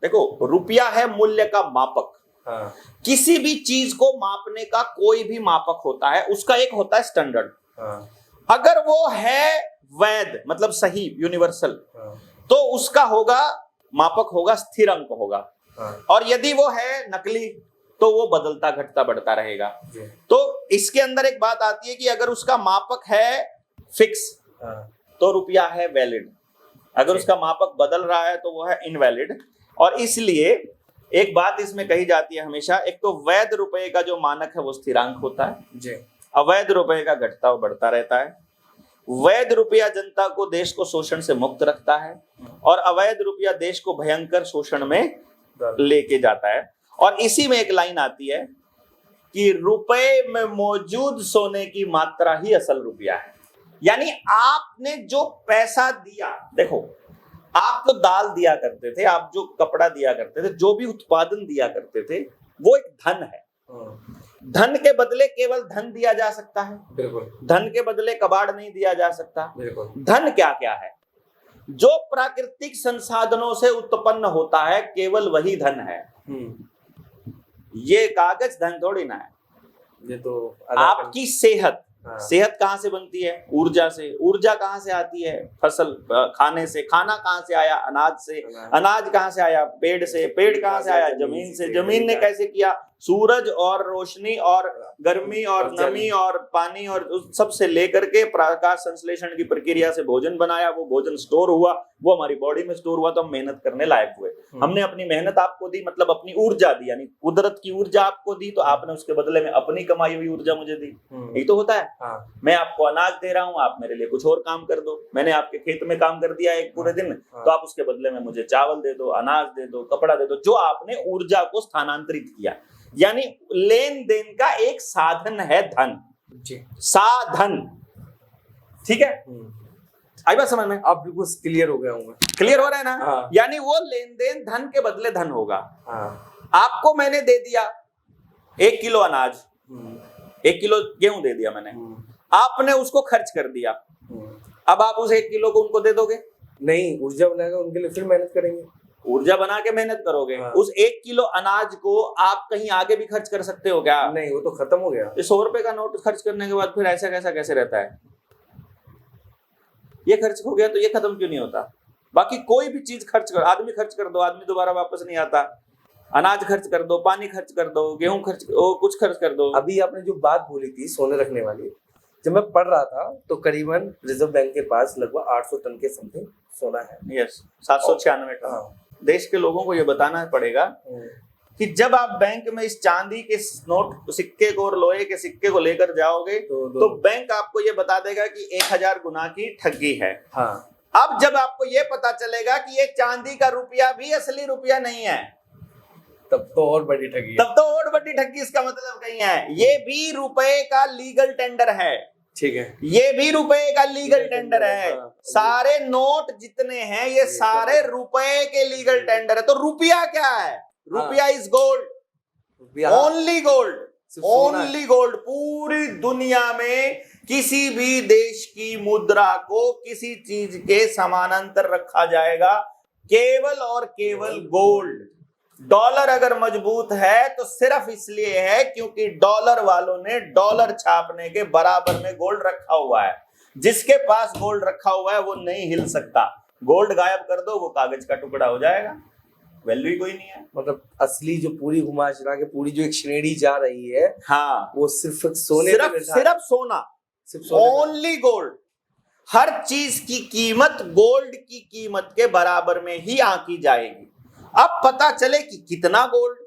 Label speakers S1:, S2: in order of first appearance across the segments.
S1: देखो, रुपया है मूल्य का मापक।
S2: हाँ।
S1: किसी भी चीज को मापने का कोई भी मापक होता है, उसका एक होता है स्टैंडर्ड।
S2: हाँ।
S1: अगर वो है वैध मतलब सही, यूनिवर्सल,
S2: हाँ।
S1: तो उसका होगा मापक होगा स्थिर अंक होगा।
S2: हाँ।
S1: और यदि वो है नकली तो वो बदलता घटता बढ़ता रहेगा। तो इसके अंदर एक बात आती है कि अगर उसका मापक है फिक्स तो रुपया है वैलिड, अगर उसका मापक बदल रहा है तो वो है इनवैलिड। और इसलिए एक बात इसमें कही जाती है हमेशा, एक तो वैध रुपए का जो मानक है वो स्थिरांक होता है जी, अवैध रुपए का घटता और बढ़ता रहता है। वैध रुपया जनता को, देश को शोषण से मुक्त रखता है और अवैध रुपया देश को भयंकर शोषण में लेके जाता है। और इसी में एक लाइन आती है कि रुपए में मौजूद सोने की मात्रा ही असल रुपया है। यानी आपने जो पैसा दिया, देखो आप तो दाल दिया करते थे, आप जो कपड़ा दिया करते थे, जो भी उत्पादन दिया करते थे, वो एक धन है। धन के बदले केवल धन दिया जा सकता है, बिल्कुल। धन के बदले कबाड़ नहीं दिया जा सकता, बिल्कुल। धन क्या क्या है? जो प्राकृतिक संसाधनों से उत्पन्न होता है केवल वही धन है। ये कागज धन थोड़ी ना है। ये तो आपकी सेहत, सेहत कहां से बनती है? ऊर्जा से। ऊर्जा कहां से आती है? फसल खाने से। खाना कहां से आया? अनाज से। अनाज कहां से आया? पेड़ से। पेड़ कहां से आया? जमीन से। जमीन ने कैसे किया? सूरज और रोशनी और गर्मी और नमी और पानी और सब से लेकर के प्रकाश संश्लेषण की प्रक्रिया से भोजन बनाया, वो भोजन स्टोर हुआ, वो हमारी बॉडी में स्टोर हुआ, तो हम मेहनत करने लायक हुए। हमने अपनी मेहनत आपको दी, मतलब अपनी ऊर्जा दी, यानी कुदरत की ऊर्जा आपको दी, तो आपने उसके बदले में अपनी कमाई हुई ऊर्जा मुझे दी। यही तो होता है। मैं आपको अनाज दे रहा हूँ, आप मेरे लिए कुछ और काम कर दो। मैंने आपके खेत में काम कर दिया एक पूरे दिन, तो आप उसके बदले में मुझे चावल दे दो, अनाज दे दो, कपड़ा दे दो, जो आपने ऊर्जा को स्थानांतरित किया। यानी लेन देन का एक साधन है धन जी, साधन। ठीक है, आई बात समझ में?
S2: आप बिल्कुल क्लियर हो गया हूँ।
S1: क्लियर हो रहा है ना? हाँ। यानी वो लेन देन धन के बदले धन होगा। हाँ। आपको मैंने दे दिया 1 किलो अनाज, 1 किलो गेहूं दे दिया मैंने, आपने उसको खर्च कर दिया। अब आप उस 1 किलो को उनको दे दोगे?
S2: नहीं, ऊर्जा बनाएगा उनके लिए, फिर मेहनत करेंगे।
S1: ऊर्जा बना के मेहनत करोगे। हाँ। उस 1 किलो अनाज को आप कहीं आगे भी खर्च कर सकते हो क्या?
S2: नहीं, वो तो खत्म हो गया।
S1: 100 रुपए का नोट खर्च करने के बाद फिर ऐसा कैसा कैसे रहता है? ये खर्च हो गया तो ये खत्म क्यों नहीं होता? बाकी कोई भी चीज खर्च कर, आदमी खर्च कर दो, आदमी दोबारा वापस नहीं आता। अनाज खर्च कर दो, पानी खर्च कर दो, गेहूं खर्च, कुछ खर्च कर दो।
S2: अभी आपने जो बात बोली थी सोने रखने वाली, जब मैं पढ़ रहा था तो करीबन रिजर्व बैंक के पास लगभग 800 टन के समथिंग सोना है।
S1: Yes, 796 ton. देश के लोगों को ये बताना पड़ेगा कि जब आप बैंक में इस चांदी के नोट, सिक्के को और लोहे के सिक्के को लेकर जाओगे तो बैंक आपको ये बता देगा कि 1000 गुना की ठगी है। हाँ। अब जब आपको ये पता चलेगा कि ये चांदी का रुपया भी असली रुपया नहीं है,
S2: तब तो और बड़ी ठगी है।
S1: तब तो और बड़ी ठगी। इसका मतलब कहीं है ये भी रुपए का लीगल टेंडर है।
S2: ठीक है,
S1: ये भी रुपए का लीगल टेंडर है। सारे नोट जितने हैं ये सारे रुपए के लीगल टेंडर है। तो रुपया क्या है? रुपया is gold, only gold, only gold. पूरी दुनिया में किसी भी देश की मुद्रा को किसी चीज के समानांतर रखा जाएगा, केवल और केवल गोल्ड। डॉलर अगर मजबूत है तो सिर्फ इसलिए है क्योंकि डॉलर वालों ने डॉलर छापने के बराबर में गोल्ड रखा हुआ है। जिसके पास गोल्ड रखा हुआ है वो नहीं हिल सकता। गोल्ड गायब कर दो, वो कागज का टुकड़ा हो जाएगा, वैल्यू ही कोई नहीं है।
S2: मतलब असली जो पूरी घुमा चला के पूरी जो एक श्रेणी जा रही है,
S1: हाँ,
S2: वो सिर्फ सोने,
S1: सिर्फ सोना, ओनली गोल्ड। हर चीज की कीमत गोल्ड की कीमत के बराबर में ही आंकी जाएगी। अब पता चले कि कितना गोल्ड,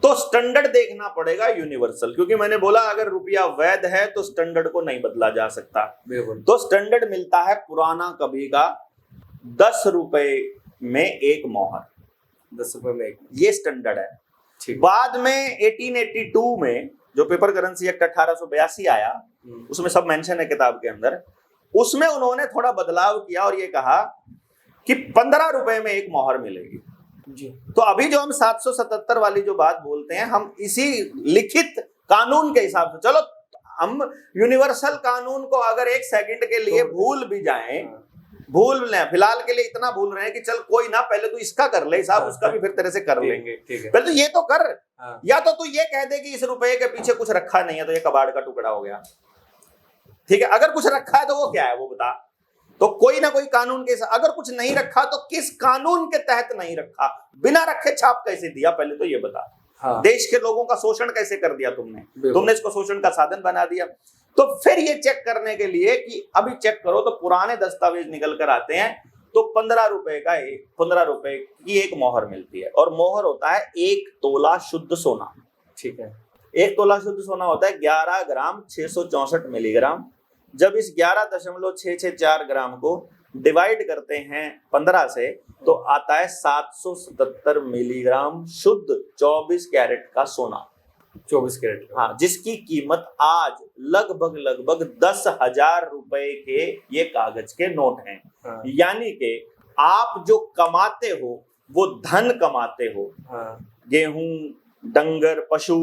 S1: तो स्टैंडर्ड देखना पड़ेगा यूनिवर्सल, क्योंकि मैंने बोला अगर रुपया वैध है तो स्टैंडर्ड को नहीं बदला जा सकता। तो स्टैंडर्ड मिलता है पुराना कभी का 10 रुपए में एक मोहर,
S2: 10 रुपए में एक,
S1: ये स्टैंडर्ड है। बाद में 1882 में जो पेपर करेंसी एक्ट 1882 आया, उसमें सब मेंशन है किताब के अंदर, उसमें उन्होंने थोड़ा बदलाव किया और ये कहा कि 15 रुपए में एक मोहर मिलेगी जी। तो अभी जो हम 777 वाली जो बात बोलते हैं, हम इसी लिखित कानून के हिसाब से, चलो हम यूनिवर्सल कानून को अगर 1 सेकंड के लिए भूल भी जाएं भूल लें, फिलहाल के लिए इतना भूल रहे हैं कि चल कोई ना, पहले तू इसका कर ले हिसाब, उसका भी फिर तेरे से कर लेंगे।
S2: ठीक है।
S1: पहले तो ये तो कर।
S2: हाँ।
S1: या तो तू ये कह दे कि इस रुपए के पीछे कुछ रखा नहीं है तो ये कबाड़ का टुकड़ा हो गया, ठीक है। अगर कुछ रखा है तो वो क्या है वो बता। तो कोई ना कोई कानून के, अगर कुछ नहीं रखा तो किस कानून के तहत नहीं रखा, बिना रखे छाप कैसे दिया, पहले तो ये बता।
S2: हाँ।
S1: देश के लोगों का शोषण कैसे कर दिया तुमने इसको शोषण का साधन बना दिया। तो फिर ये चेक करने के लिए कि अभी चेक करो तो पुराने दस्तावेज निकल कर आते हैं तो 15 रुपए की एक मोहर मिलती है, और मोहर होता है 1 तोला शुद्ध सोना।
S2: ठीक है।
S1: 1 तोला शुद्ध सोना होता है 11 ग्राम 664 मिलीग्राम। जब इस 11.664 ग्राम को डिवाइड करते हैं 15 से तो आता है 777 मिलीग्राम शुद्ध 24 कैरेट का सोना।
S2: 24 कैरेट।
S1: हाँ, जिसकी कीमत आज लगभग 10,000 रुपए के ये कागज के नोट हैं।
S2: हाँ।
S1: यानी कि आप जो कमाते हो वो धन कमाते हो।
S2: हाँ।
S1: गेहूं, डंगर, पशु,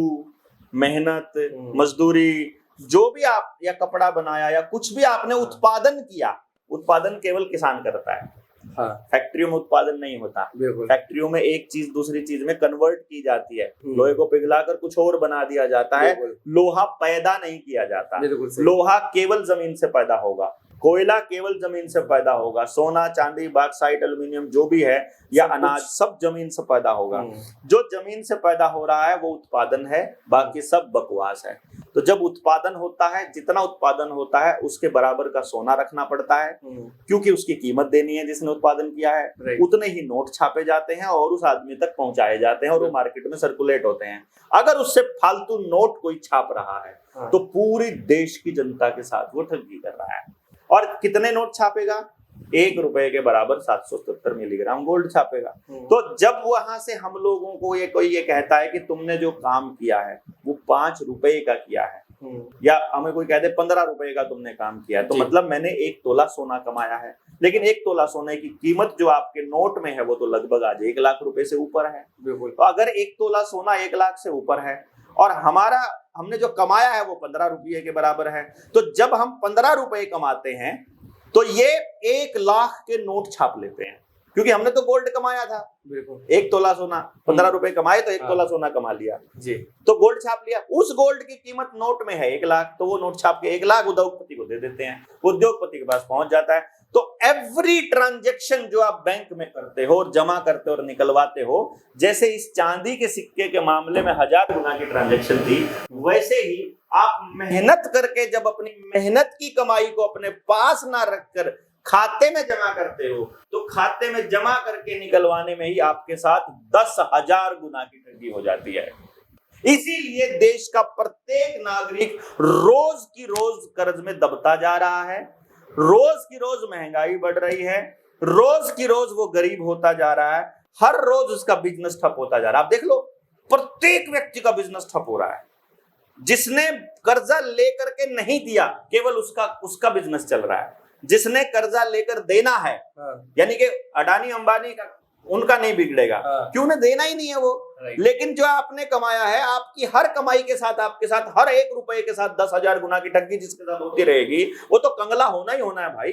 S1: मेहनत, मजदूरी, जो भी आप, या कपड़ा बनाया या कुछ भी आपने उत्पादन किया, उत्पादन केवल किसान करता है।
S2: हाँ।
S1: फैक्ट्रियों में उत्पादन नहीं होता। फैक्ट्रियों में एक चीज दूसरी चीज में कन्वर्ट की जाती है। लोहे को पिघलाकर कुछ और बना दिया जाता है। लोहा पैदा नहीं किया जाता। लोहा केवल जमीन से पैदा होगा, कोयला केवल जमीन से पैदा होगा, सोना, चांदी, बॉक्साइट, एल्युमिनियम जो भी है या अनाज सब जमीन से पैदा होगा। जो जमीन से पैदा हो रहा है वो उत्पादन है, बाकी सब बकवास है। तो जब उत्पादन होता है, जितना उत्पादन होता है उसके बराबर का सोना रखना पड़ता है, क्योंकि उसकी कीमत देनी है जिसने उत्पादन किया है। उतने ही नोट छापे जाते हैं और उस आदमी तक पहुंचाए जाते हैं और वो मार्केट में सर्कुलेट होते हैं। अगर उससे फालतू नोट कोई छाप रहा है तो पूरी देश की जनता के साथ वो ठगी कर रहा है। और कितने नोट छापेगा? 1 रुपए के बराबर 777 मिलीग्राम गोल्ड छापेगा। तो जब वहां से हम लोगों को कोई ये कहता है कि तुमने जो काम किया है वो 5 रुपए का किया है, या हमें कोई कहते 15 रुपए का तुमने काम किया है, तो मतलब मैंने 1 तोला सोना कमाया है। लेकिन 1 तोला सोने की कीमत जो आपके नोट में है वो तो लगभग आज 1 लाख रुपए से ऊपर है। तो अगर 1 तोला सोना 1 लाख से ऊपर है और हमने जो कमाया है वो 15 रुपये के बराबर है, तो जब हम 15 रुपए कमाते हैं तो ये 1 लाख के नोट छाप लेते हैं, क्योंकि हमने तो गोल्ड कमाया था। 1 तोला सोना, 15 रुपए कमाए तो 1 तोला सोना कमा लिया जी, तो गोल्ड छाप लिया। उस गोल्ड की कीमत नोट में है 1 लाख, तो वो नोट छाप के 1 लाख उद्योगपति को दे देते हैं, उद्योगपति के पास पहुंच जाता है। तो एवरी ट्रांजैक्शन जो आप बैंक में करते हो और जमा करते हो और निकलवाते हो, जैसे इस चांदी के सिक्के के मामले में 1000 गुना की ट्रांजैक्शन थी, वैसे ही आप मेहनत करके जब अपनी मेहनत की कमाई को अपने पास ना रखकर खाते में जमा करते हो, तो खाते में जमा करके निकलवाने में ही आपके साथ 10,000 गुना की ठगी हो जाती है। इसीलिए देश का प्रत्येक नागरिक रोज की रोज कर्ज में दबता जा रहा है, रोज की रोज महंगाई बढ़ रही है, रोज की रोज वो गरीब होता जा रहा है, हर रोज उसका बिजनेस ठप होता जा रहा है। आप देख लो, प्रत्येक व्यक्ति का बिजनेस ठप हो रहा है। जिसने कर्जा लेकर के नहीं दिया, केवल उसका बिजनेस चल रहा है। जिसने कर्जा लेकर देना है, यानी कि अडानी अंबानी का, उनका नहीं बिगड़ेगा, क्यों उन्हें देना ही नहीं है वो। लेकिन जो आपने कमाया है, आपकी हर कमाई के साथ, आपके साथ हर 1 रुपए के साथ 10,000 गुना की ठगी जिसके साथ होती रहेगी, वो तो कंगला होना ही होना है भाई।